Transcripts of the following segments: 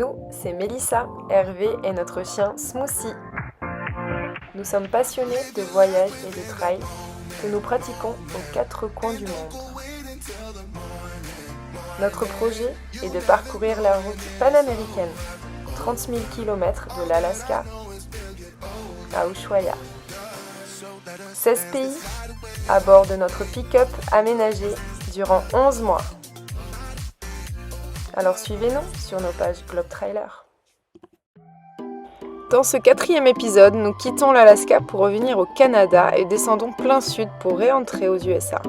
Nous, c'est Mélissa, Hervé et notre chien Smoothie. Nous sommes passionnés de voyage et de trail que nous pratiquons aux 4 coins du monde. Notre projet est de parcourir la route panaméricaine, 30 000 km de l'Alaska à Ushuaia. 16 pays à bord de notre pick-up aménagé durant 11 mois. Alors suivez-nous sur nos pages Globe Trailer. Dans ce 4e épisode, nous quittons l'Alaska pour revenir au Canada et descendons plein sud pour réentrer aux USA.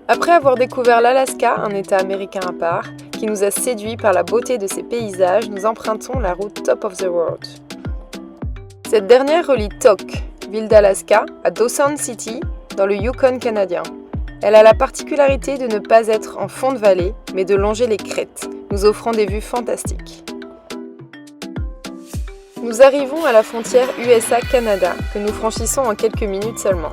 Après avoir découvert l'Alaska, un État américain à part, qui nous a séduits par la beauté de ses paysages, nous empruntons la route Top of the World. Cette dernière relie Tok, ville d'Alaska, à Dawson City, dans le Yukon canadien. Elle a la particularité de ne pas être en fond de vallée, mais de longer les crêtes, nous offrant des vues fantastiques. Nous arrivons à la frontière USA-Canada, que nous franchissons en quelques minutes seulement.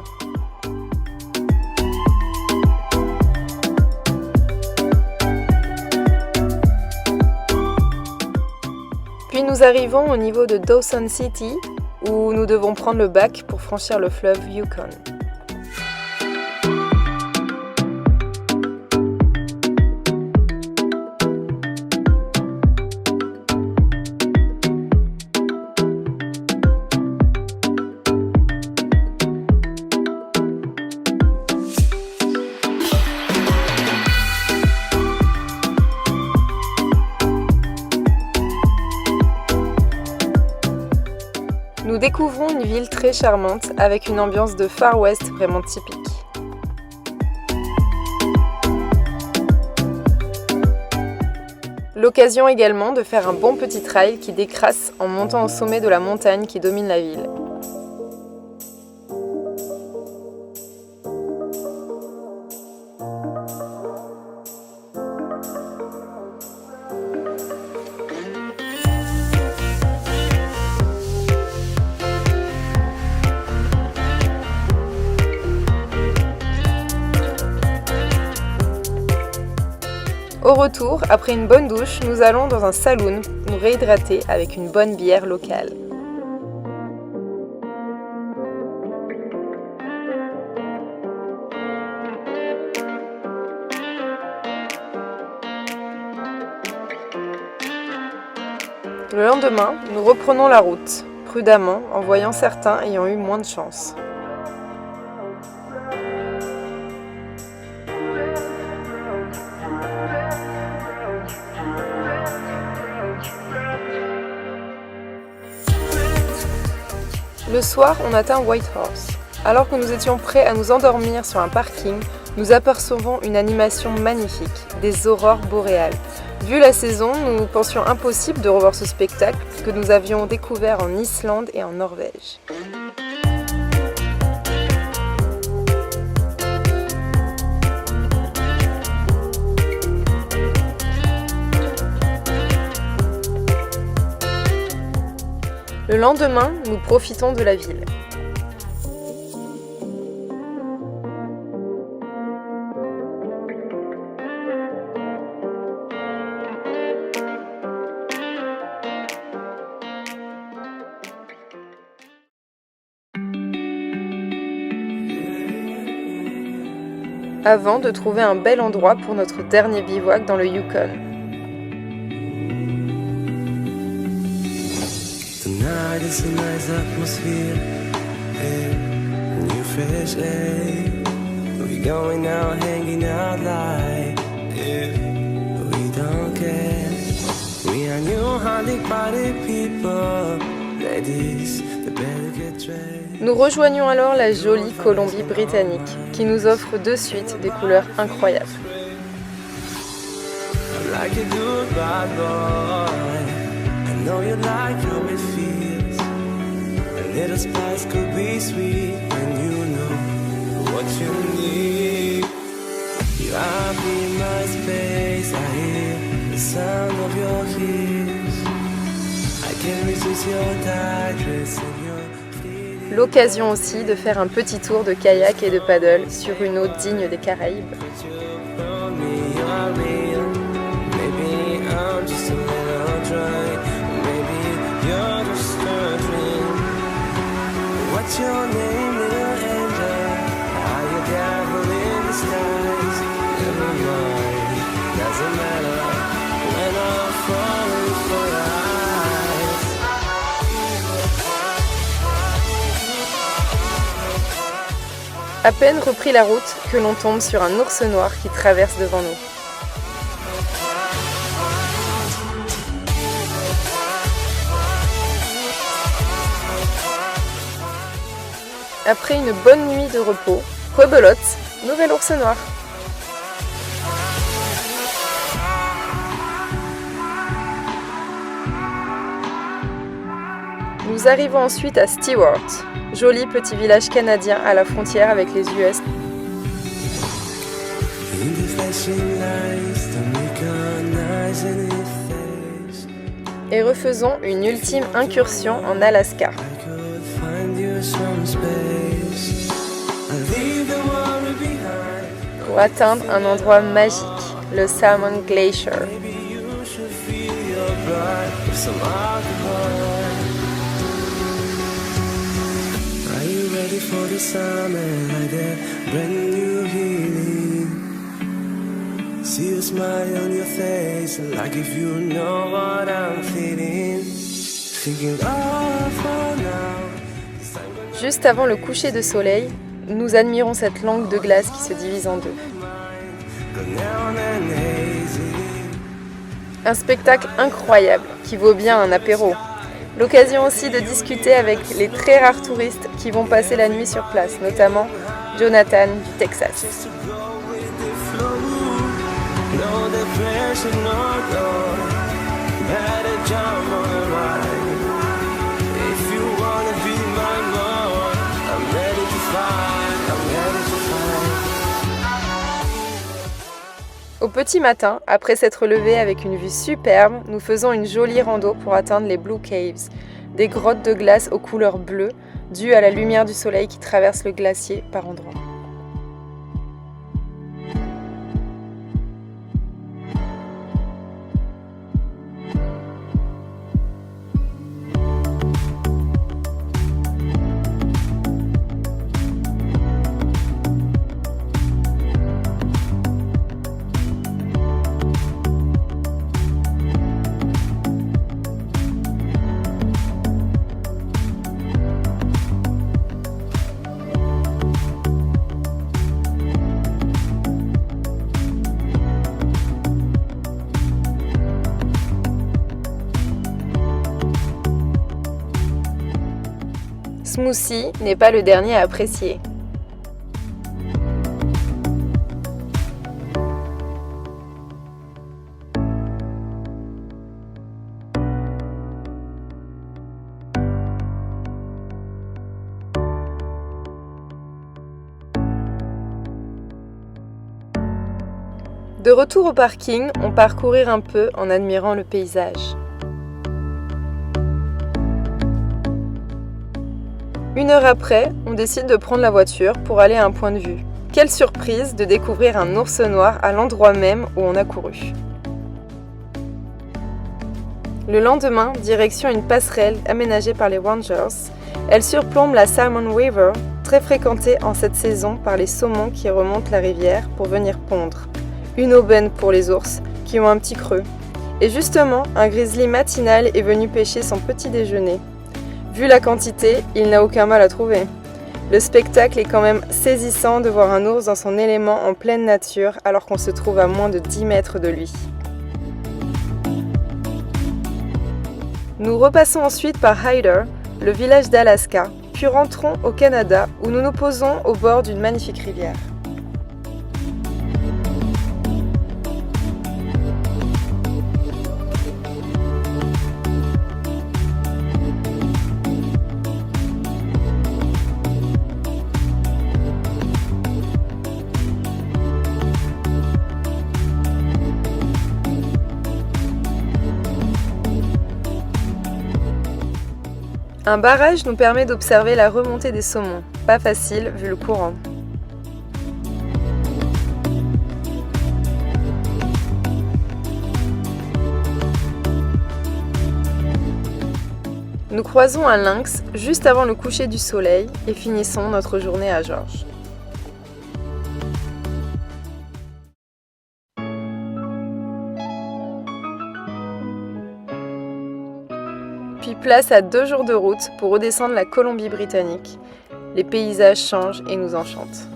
Puis nous arrivons au niveau de Dawson City, où nous devons prendre le bac pour franchir le fleuve Yukon. Nous découvrons une ville très charmante avec une ambiance de Far West vraiment typique. L'occasion également de faire un bon petit trail qui décrasse en montant au sommet de la montagne qui domine la ville. Au retour, après une bonne douche, nous allons dans un saloon nous réhydrater avec une bonne bière locale. Le lendemain, nous reprenons la route, prudemment, en voyant certains ayant eu moins de chance. Le soir, on atteint Whitehorse. Alors que nous étions prêts à nous endormir sur un parking, nous apercevons une animation magnifique, des aurores boréales. Vu la saison, nous pensions impossible de revoir ce spectacle que nous avions découvert en Islande et en Norvège. Le lendemain, nous profitons de la ville. Avant de trouver un bel endroit pour notre dernier bivouac dans le Yukon. Tonight is a nice atmosphere, new fresh air. We going out, hanging out like we don't care. We are new honey party people, ladies, the better get dressed. Nous rejoignons alors la jolie Colombie-Britannique, qui nous offre de suite des couleurs incroyables. Like a good bad boy, I know you like how it feels. A little spice could be sweet when you know what you need. You are in my space, I hear the sound of your ears. I can resist your digress and your fleeting. L'occasion aussi de faire un petit tour de kayak et de paddle sur une eau digne des Caraïbes. But you found me, you're real. Maybe I'm just a little dry. Maybe you're just a dream. What's your name, little angel? Are you devil in disguise? Never mind, doesn't matter. When I'm falling for your eyes. À peine repris la route que l'on tombe sur un ours noir qui traverse devant nous. Après une bonne nuit de repos, rebelote, nouvel ours noir. Nous arrivons ensuite à Stewart, joli petit village canadien à la frontière avec les US. In the flashing lights, don't recognize any face. Et refaisons une ultime incursion en Alaska. I could find you some space. I leave the world behind. Pour atteindre un endroit magique, le Salmon Glacier. Maybe you should fill your blood with some alcohol. Are you ready for the summer like that brand new healing? See a smile on your face, like if you know what I'm feeling. Thinking, oh, for now. Juste avant le coucher de soleil, nous admirons cette langue de glace qui se divise en deux. Go down and hazy. Un spectacle incroyable qui vaut bien un apéro. L'occasion aussi de discuter avec les très rares touristes qui vont passer la nuit sur place, notamment Jonathan du Texas. To go with the flow. No depression, no goal. Better jump on the ride. If you wanna be my more, I'm ready to fight. I'm ready to fight. Au petit matin, après s'être levé avec une vue superbe, nous faisons une jolie rando pour atteindre les Blue Caves, des grottes de glace aux couleurs bleues, dues à la lumière du soleil qui traverse le glacier par endroits. Smoothie n'est pas le dernier à apprécier. De retour au parking, on part courir un peu en admirant le paysage. Une heure après, on décide de prendre la voiture pour aller à un point de vue. Quelle surprise de découvrir un ours noir à l'endroit même où on a couru. Le lendemain, direction une passerelle aménagée par les Rangers, elle surplombe la Salmon River, très fréquentée en cette saison par les saumons qui remontent la rivière pour venir pondre. Une aubaine pour les ours qui ont un petit creux. Et justement, un grizzly matinal est venu pêcher son petit déjeuner. Vu la quantité, il n'a aucun mal à trouver. Le spectacle est quand même saisissant de voir un ours dans son élément en pleine nature alors qu'on se trouve à moins de 10 mètres de lui. Nous repassons ensuite par Hyder, le village d'Alaska, puis rentrons au Canada où nous nous posons au bord d'une magnifique rivière. Un barrage nous permet d'observer la remontée des saumons, pas facile vu le courant. Nous croisons un lynx juste avant le coucher du soleil et finissons notre journée à Georges. Puis place à 2 jours de route pour redescendre la Colombie-Britannique. Les paysages changent et nous enchantent.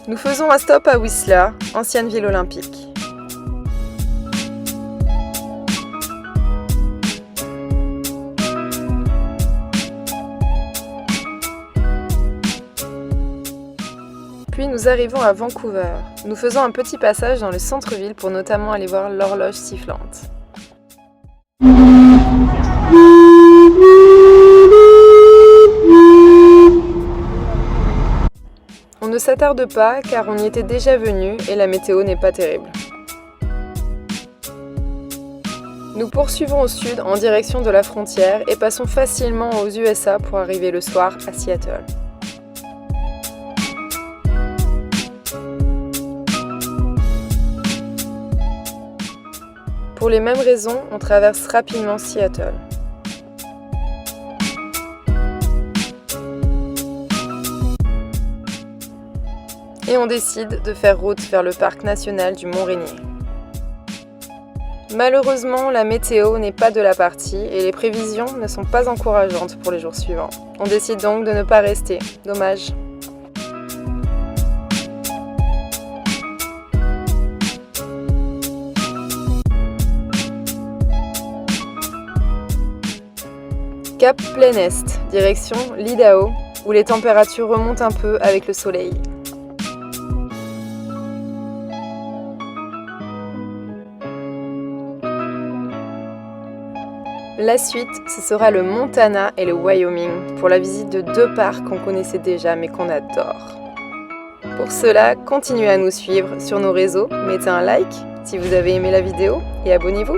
Nous faisons un stop à Whistler, ancienne ville olympique. Puis nous arrivons à Vancouver. Nous faisons un petit passage dans le centre-ville pour notamment aller voir l'horloge sifflante. On ne s'attarde pas car on y était déjà venu et la météo n'est pas terrible. Nous poursuivons au sud en direction de la frontière et passons facilement aux USA pour arriver le soir à Seattle. Pour les mêmes raisons, on traverse rapidement Seattle. Et on décide de faire route vers le parc national du Mont-Rainier. Malheureusement, la météo n'est pas de la partie et les prévisions ne sont pas encourageantes pour les jours suivants. On décide donc de ne pas rester. Dommage. Cap Plein Est, direction l'Idaho, où les températures remontent un peu avec le soleil. La suite, ce sera le Montana et le Wyoming, pour la visite de 2 parcs qu'on connaissait déjà mais qu'on adore. Pour cela, continuez à nous suivre sur nos réseaux, mettez un like si vous avez aimé la vidéo et abonnez-vous.